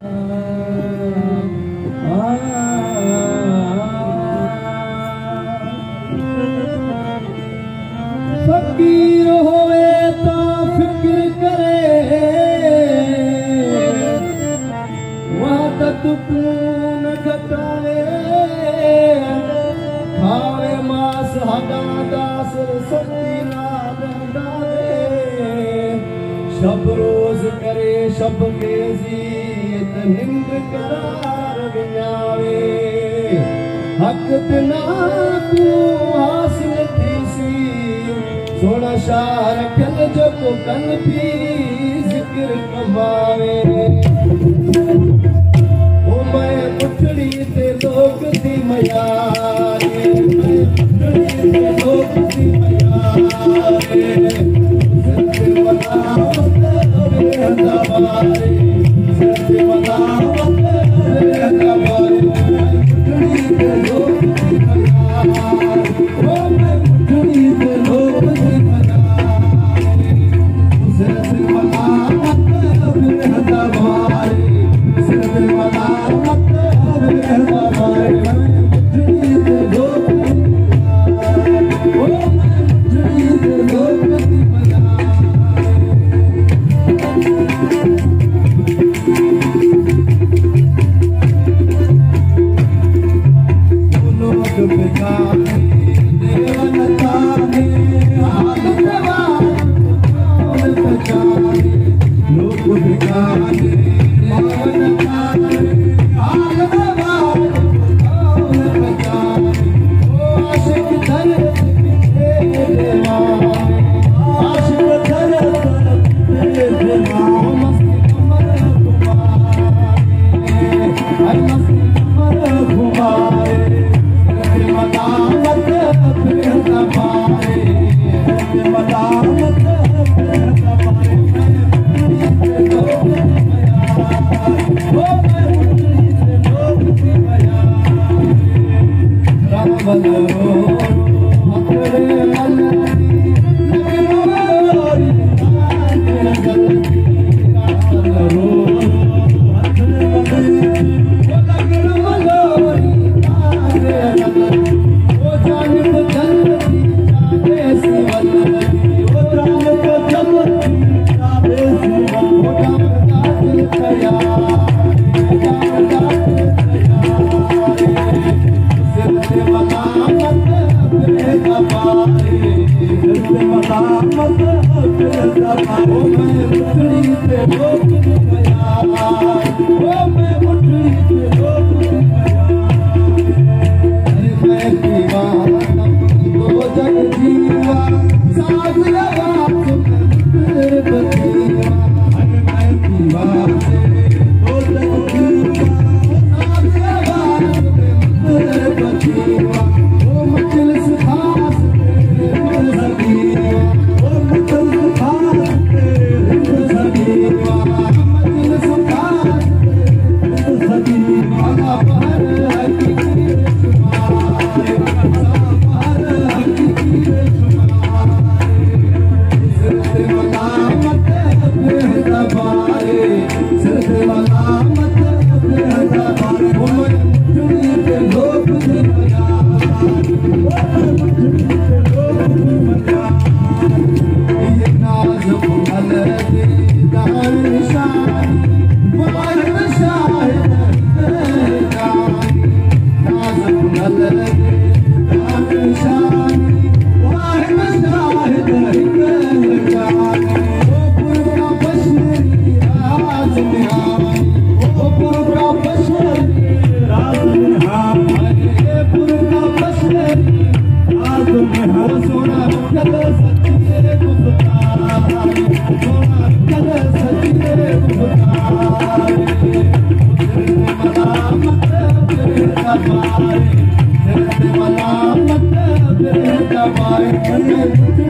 फकीर होवे तो फिक्र करे वहदत पून घटावे खावे मास हगा दास सती नाद डावे शब रोज करे शब गेजी निंद करार विञावे हक बिना तू हासिल थीसी सोना शाह रखियल जो को कन भी जिक्र कमावे ओ मैं मुठड़ी ते लोग दी मयारे मैं मुठड़ी ते लोग दी मयारे सत्य वलावत वे हदावारे सत्य वलावत वे हदावारे मुठड़ी ते लोग दी मयारे ओ मैं मुठड़ी ते लोग दी मयारे सत्य वलावत वे हदावारे सत्य वलावत वे हदावारे मुठड़ी ते लोग दी मयारे ओ मैं मुठड़ी ते लोग दी मयारे Bye.